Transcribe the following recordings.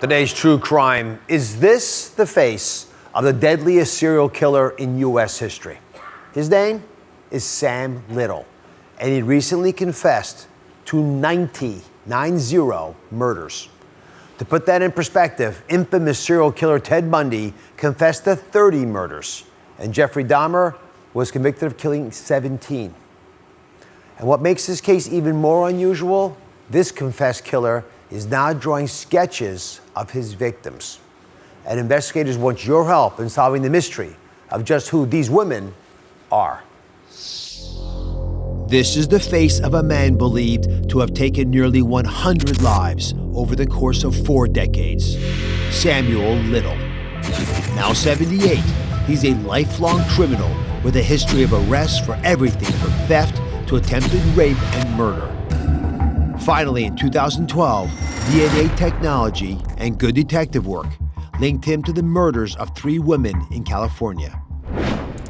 Today's true crime. Is this the face of the deadliest serial killer in U.S. history? His name is Sam Little, and he recently confessed to 90 murders. To put that in perspective, infamous serial killer Ted Bundy confessed to 30 murders, and Jeffrey Dahmer was convicted of killing 17. And what makes this case even more unusual, this confessed killer is now drawing sketches of his victims. And investigators want your help in solving the mystery of just who these women are. This is the face of a man believed to have taken nearly 100 lives over the course of 4 decades. Samuel Little. Now 78, he's a lifelong criminal with a history of arrests for everything from theft to attempted rape and murder. Finally, in 2012, DNA technology and good detective work linked him to the murders of 3 women in California.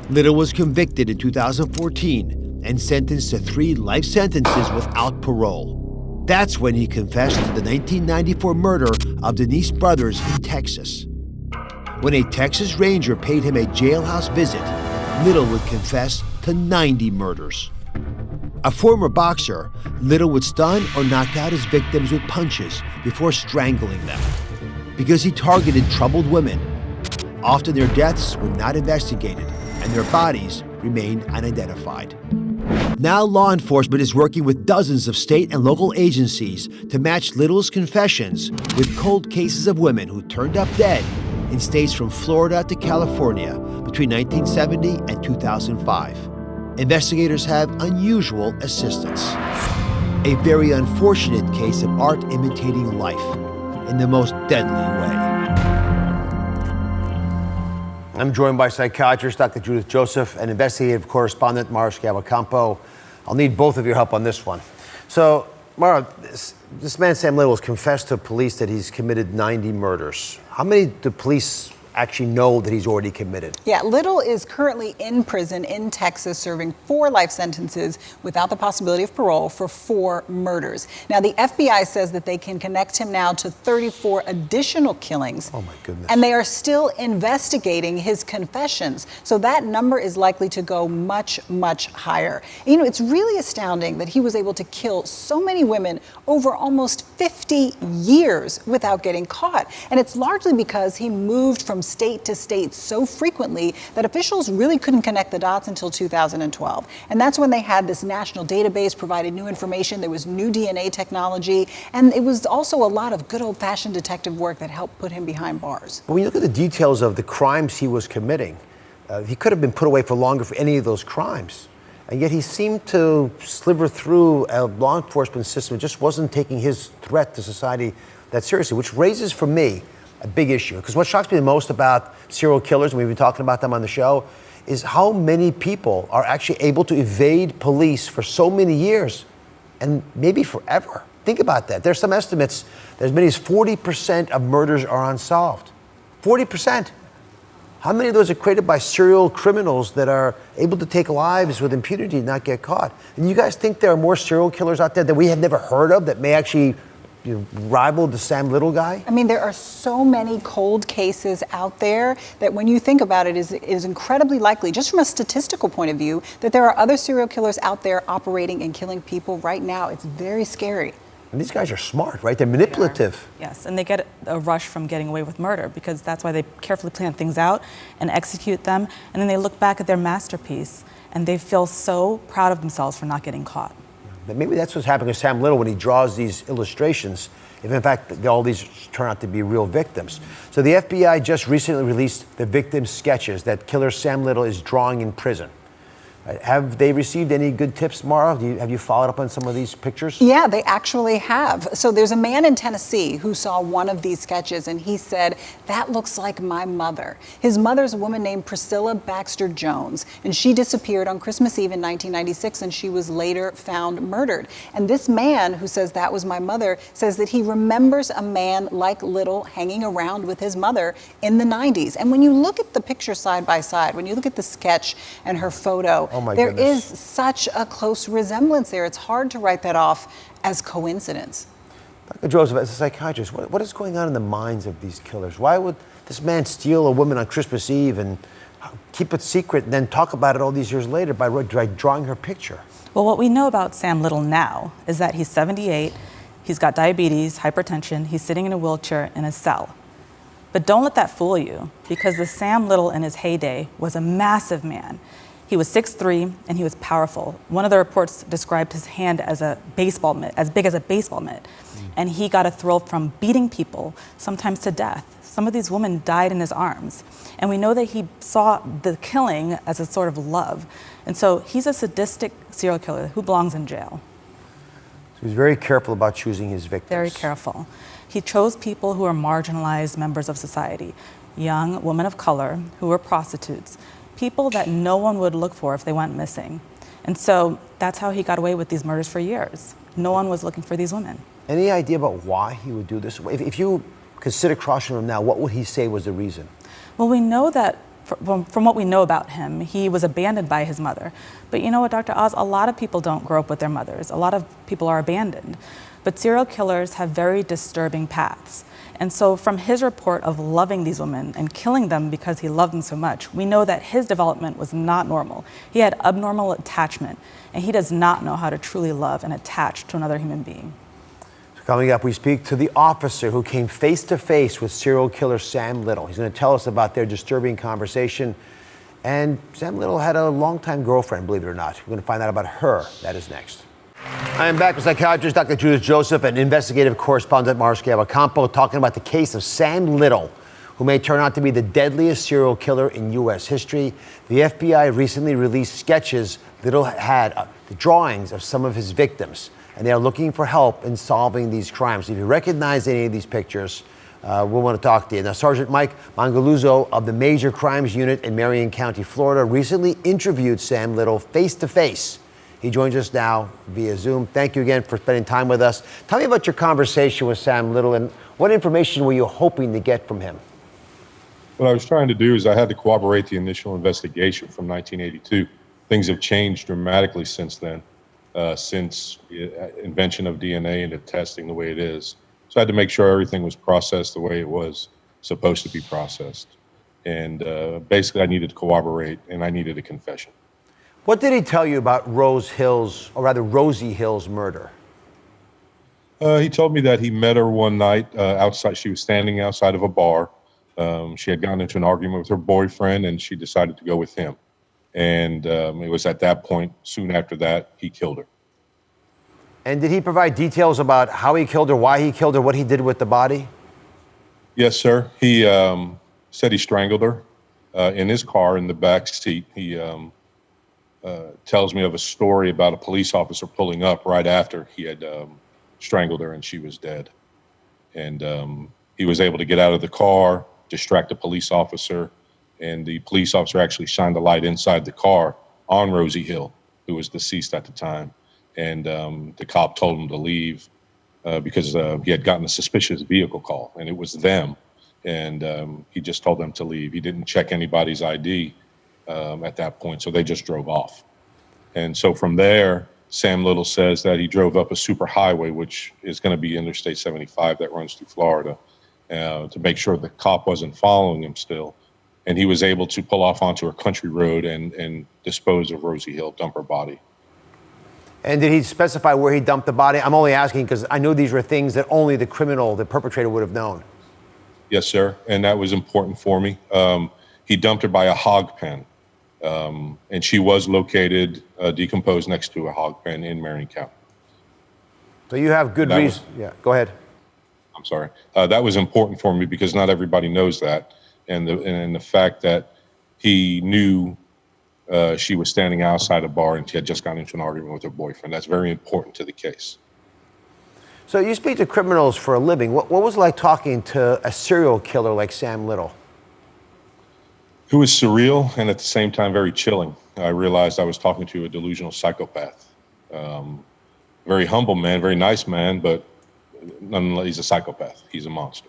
Little was convicted in 2014 and sentenced to 3 life sentences without parole. That's when he confessed to the 1994 murder of Denise Brothers in Texas. When a Texas Ranger paid him a jailhouse visit, Little would confess to 90 murders. A former boxer, Little would stun or knock out his victims with punches before strangling them. Because he targeted troubled women, often their deaths were not investigated and their bodies remained unidentified. Now law enforcement is working with dozens of state and local agencies to match Little's confessions with cold cases of women who turned up dead in states from Florida to California between 1970 and 2005. Investigators have unusual assistance. A very unfortunate case of art imitating life in the most deadly way. I'm joined by psychiatrist Dr. Judith Joseph and investigative correspondent Mara Schiavocampo. I'll need both of your help on this one. So, Mara, this man Sam Little has confessed to police that he's committed 90 murders. How many do police actually know that he's already committed? Yeah, Little is currently in prison in Texas serving 4 life sentences without the possibility of parole for 4 murders. Now, the FBI says that they can connect him now to 34 additional killings. Oh my goodness. And they are still investigating his confessions. So that number is likely to go much, much higher. You know, it's really astounding that he was able to kill so many women over almost 50 years without getting caught. And it's largely because he moved from state to state so frequently that officials really couldn't connect the dots until 2012. And that's when they had this national database, provided new information, there was new DNA technology, and it was also a lot of good old-fashioned detective work that helped put him behind bars. But when you look at the details of the crimes he was committing, he could have been put away for longer for any of those crimes. And yet he seemed to sliver through a law enforcement system that just wasn't taking his threat to society that seriously, which raises for me a big issue. Because what shocks me the most about serial killers, and we've been talking about them on the show, is how many people are actually able to evade police for so many years and maybe forever. Think about that. There's some estimates that as many as 40% of murders are unsolved. 40%. How many of those are created by serial criminals that are able to take lives with impunity and not get caught? And you guys think there are more serial killers out there that we have never heard of that may actually rival the Sam Little guy? I mean, there are so many cold cases out there that when you think about it, it is incredibly likely, just from a statistical point of view, that there are other serial killers out there operating and killing people right now. It's very scary. And these guys are smart, right? They're manipulative. Yes, and they get a rush from getting away with murder because that's why they carefully plan things out and execute them. And then they look back at their masterpiece and they feel so proud of themselves for not getting caught. But maybe that's what's happening to Sam Little when he draws these illustrations, if in fact all these turn out to be real victims. So the FBI just recently released the victim sketches that killer Sam Little is drawing in prison. Have they received any good tips, Mara? Have you followed up on some of these pictures? Yeah, they actually have. So there's a man in Tennessee who saw one of these sketches and he said, "That looks like my mother." His mother's a woman named Priscilla Baxter Jones, and she disappeared on Christmas Eve in 1996 and she was later found murdered. And this man who says that was my mother says that he remembers a man like Little hanging around with his mother in the 90s. And when you look at the picture side by side, when you look at the sketch and her photo, there is such a close resemblance there. It's hard to write that off as coincidence. Dr. Joseph, as a psychiatrist, what is going on in the minds of these killers? Why would this man steal a woman on Christmas Eve and keep it secret and then talk about it all these years later by drawing her picture? Well, what we know about Sam Little now is that he's 78, he's got diabetes, hypertension, he's sitting in a wheelchair in a cell. But don't let that fool you, because the Sam Little in his heyday was a massive man. He was 6'3", and he was powerful. One of the reports described his hand as a baseball mitt, as big as a baseball mitt. And he got a thrill from beating people, sometimes to death. Some of these women died in his arms. And we know that he saw the killing as a sort of love. And so he's a sadistic serial killer who belongs in jail. So he's very careful about choosing his victims. Very careful. He chose people who are marginalized members of society, young women of color who were prostitutes, people that no one would look for if they went missing. And so that's how he got away with these murders for years. No one was looking for these women. Any idea about why he would do this? If you could sit across from him now, what would he say was the reason? Well, we know that from what we know about him, he was abandoned by his mother. But you know what, Dr. Oz, a lot of people don't grow up with their mothers. A lot of people are abandoned. But serial killers have very disturbing paths. And so from his report of loving these women and killing them because he loved them so much, we know that his development was not normal. He had abnormal attachment, and he does not know how to truly love and attach to another human being. So coming up, we speak to the officer who came face to face with serial killer Sam Little. He's going to tell us about their disturbing conversation. And Sam Little had a longtime girlfriend, believe it or not. We're going to find out about her. That is next. I am back with psychiatrist Dr. Judith Joseph and investigative correspondent Mara Schiavocampo talking about the case of Sam Little, who may turn out to be the deadliest serial killer in U.S. history. The FBI recently released sketches Little had, the drawings of some of his victims, and they are looking for help in solving these crimes. If you recognize any of these pictures, we'll want to talk to you. Now, Sergeant Mike Mongeluzzo of the Major Crimes Unit in Marion County, Florida, recently interviewed Sam Little face to face. He joins us now via Zoom. Thank you again for spending time with us. Tell me about your conversation with Sam Little and what information were you hoping to get from him? What I was trying to do is I had to corroborate the initial investigation from 1982. Things have changed dramatically since then, since the invention of DNA and the testing the way it is. So I had to make sure everything was processed the way it was supposed to be processed. And basically I needed to corroborate, and I needed a confession. What did he tell you about Rosie Hill's murder? He told me that he met her one night outside. She was standing outside of a bar. She had gotten into an argument with her boyfriend, and she decided to go with him. And it was at that point, soon after that, he killed her. And did he provide details about how he killed her, why he killed her, what he did with the body? Yes, sir. He said he strangled her in his car in the back seat. He tells me of a story about a police officer pulling up right after he had strangled her and she was dead. And he was able to get out of the car, distract the police officer, and the police officer actually shined a light inside the car on Rosie Hill, who was deceased at the time. And the cop told him to leave because he had gotten a suspicious vehicle call, and it was them. And he just told them to leave. He didn't check anybody's ID at that point, so they just drove off. And so from there, Sam Little says that he drove up a super highway, which is going to be Interstate 75 that runs through Florida, to make sure the cop wasn't following him still. And he was able to pull off onto a country road and dispose of Rosie Hill, dump her body. And did he specify where he dumped the body? I'm only asking because I know these were things that only the criminal, the perpetrator, would have known. Yes, sir. And that was important for me. He dumped her by a hog pen. And she was located, decomposed next to a hog pen in Marion County. So you have good reason. Yeah, go ahead. I'm sorry. That was important for me because not everybody knows that. And the fact that he knew she was standing outside a bar and she had just gotten into an argument with her boyfriend. That's very important to the case. So you speak to criminals for a living. What was it like talking to a serial killer like Sam Little? It was surreal and at the same time very chilling. I realized I was talking to a delusional psychopath. Very humble man, very nice man, but nonetheless, he's a psychopath. He's a monster.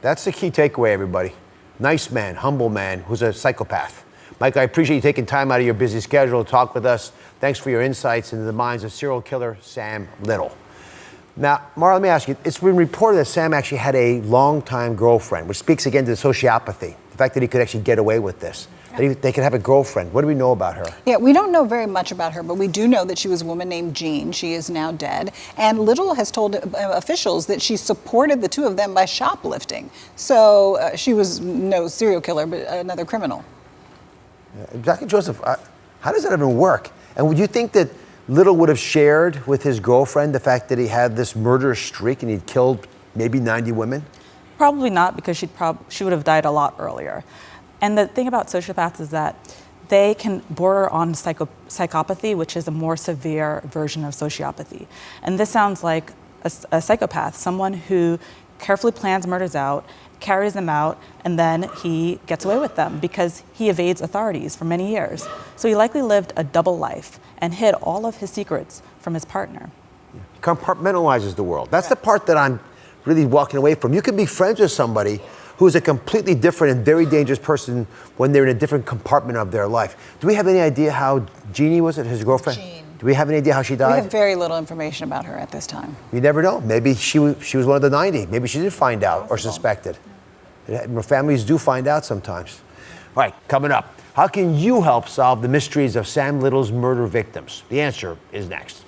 That's the key takeaway, everybody. Nice man, humble man, who's a psychopath. Mike, I appreciate you taking time out of your busy schedule to talk with us. Thanks for your insights into the minds of serial killer Sam Little. Now, Mara, let me ask you, it's been reported that Sam actually had a longtime girlfriend, which speaks again to the sociopathy, the fact that he could actually get away with this. They could have a girlfriend. What do we know about her? Yeah, we don't know very much about her, but we do know that she was a woman named Jean. She is now dead. And Little has told officials that she supported the two of them by shoplifting. So she was no serial killer, but another criminal. Dr. Joseph, how does that even work? And would you think that Little would have shared with his girlfriend the fact that he had this murderous streak and he'd killed maybe 90 women? Probably not, because she would have died a lot earlier. And the thing about sociopaths is that they can border on psychopathy, which is a more severe version of sociopathy. And this sounds like a psychopath, someone who carefully plans murders out, carries them out, and then he gets away with them because he evades authorities for many years. So he likely lived a double life and hid all of his secrets from his partner. Compartmentalizes the world. That's the part that I'm really walking away from. You can be friends with somebody who is a completely different and very dangerous person when they're in a different compartment of their life. Do we have any idea how Jeannie, was it, his girlfriend? Jean. Do we have any idea how she died? We have very little information about her at this time. You never know. Maybe she was one of the 90. Maybe she did find out or suspected. Families do find out sometimes. All right, coming up. How can you help solve the mysteries of Sam Little's murder victims? The answer is next.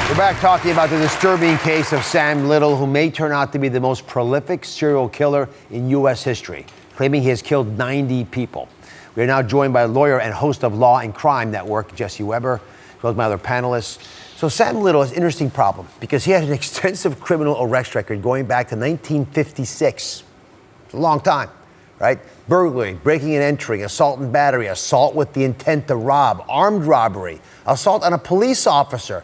We're back talking about the disturbing case of Sam Little, who may turn out to be the most prolific serial killer in U.S. history, claiming he has killed 90 people. We are now joined by lawyer and host of Law and Crime Network, Jesse Weber, as well as my other panelists. So Sam Little has an interesting problem because he had an extensive criminal arrest record going back to 1956. It's a long time, right? Burglary, breaking and entering, assault and battery, assault with the intent to rob, armed robbery, assault on a police officer,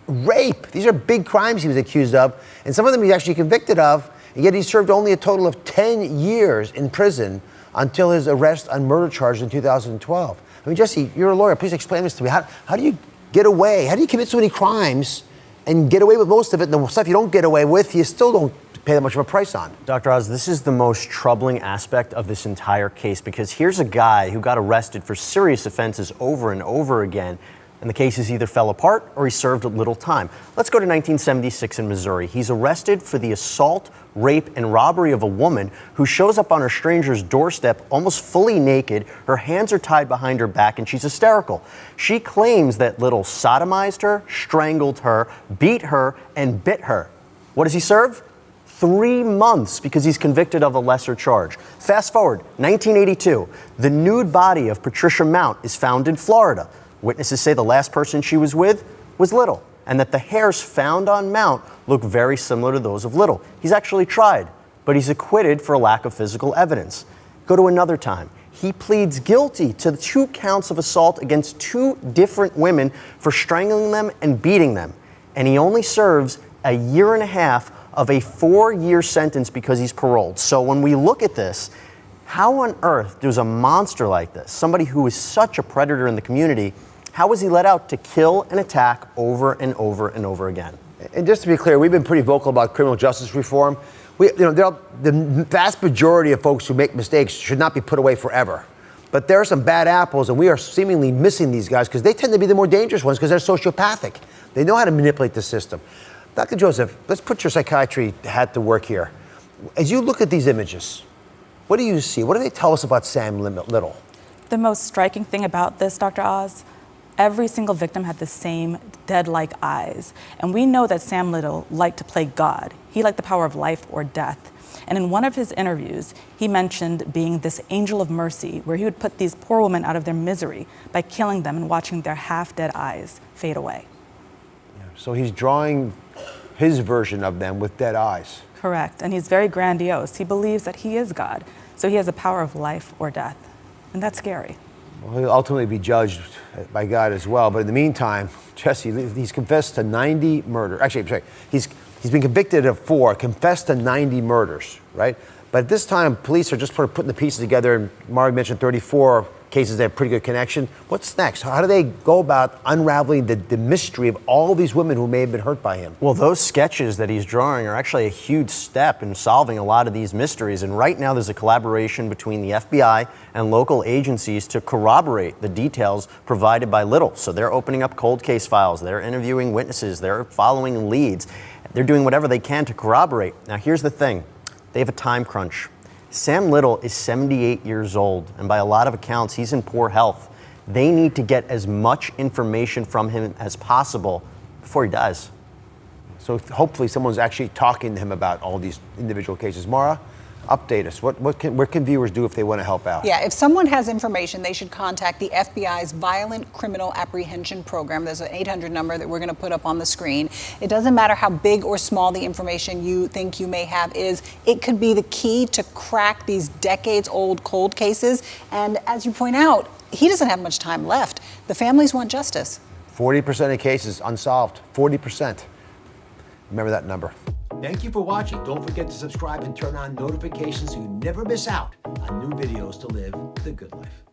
rape. These are big crimes he was accused of, and some of them he's actually convicted of, and yet he served only a total of 10 years in prison until his arrest on murder charges in 2012. I mean, Jesse, you're a lawyer. Please explain this to me. How do you get away? How do you commit so many crimes and get away with most of it, and the stuff you don't get away with, you still don't pay that much of a price on? Dr. Oz, this is the most troubling aspect of this entire case, because here's a guy who got arrested for serious offenses over and over again, and the cases either fell apart or he served a little time. Let's go to 1976 in Missouri. He's arrested for the assault, rape, and robbery of a woman who shows up on her stranger's doorstep almost fully naked. Her hands are tied behind her back and she's hysterical. She claims that Little sodomized her, strangled her, beat her, and bit her. What does he serve? 3 months, because he's convicted of a lesser charge. Fast forward, 1982, the nude body of Patricia Mount is found in Florida. Witnesses say the last person she was with was Little, and that the hairs found on Mount look very similar to those of Little. He's actually tried, but he's acquitted for lack of physical evidence. Go to another time. He pleads guilty to 2 counts of assault against 2 different women for strangling them and beating them. And he only serves a year and a half of a 4-year sentence because he's paroled. So when we look at this, how on earth does a monster like this, somebody who is such a predator in the community, how was he let out to kill and attack over and over and over again? And just to be clear, we've been pretty vocal about criminal justice reform. The vast majority of folks who make mistakes should not be put away forever. But there are some bad apples, and we are seemingly missing these guys because they tend to be the more dangerous ones because they're sociopathic. They know how to manipulate the system. Dr. Joseph, let's put your psychiatry hat to work here. As you look at these images, what do you see? What do they tell us about Sam Little? The most striking thing about this, Dr. Oz, every single victim had the same dead-like eyes. And we know that Sam Little liked to play God. He liked the power of life or death. And in one of his interviews, he mentioned being this angel of mercy, where he would put these poor women out of their misery by killing them and watching their half-dead eyes fade away. So he's drawing his version of them with dead eyes. Correct. And he's very grandiose. He believes that he is God. So he has the power of life or death. And that's scary. Well, he'll ultimately be judged by God as well. But in the meantime, Jesse, he's confessed to 90 murders. Actually, I'm sorry, he's been convicted of 4, confessed to 90 murders, right? But at this time, police are just sort of putting the pieces together. And Mara mentioned 34 cases that have pretty good connection. What's next? How do they go about unraveling the mystery of all these women who may have been hurt by him? Well, those sketches that he's drawing are actually a huge step in solving a lot of these mysteries. And right now there's a collaboration between the FBI and local agencies to corroborate the details provided by Little. So they're opening up cold case files, they're interviewing witnesses, they're following leads. They're doing whatever they can to corroborate. Now here's the thing, they have a time crunch. Sam Little is 78 years old, and by a lot of accounts, he's in poor health. They need to get as much information from him as possible before he dies. So hopefully someone's actually talking to him about all these individual cases. Mara, update us. What can viewers do if they want to help out? Yeah, if someone has information, they should contact the FBI's Violent Criminal Apprehension Program. There's an 800 number that we're going to put up on the screen. It doesn't matter how big or small the information you think you may have is. It could be the key to crack these decades-old cold cases. And as you point out, he doesn't have much time left. The families want justice. 40% of cases unsolved. 40%. Remember that number. Thank you for watching. Don't forget to subscribe and turn on notifications so you never miss out on new videos to live the good life.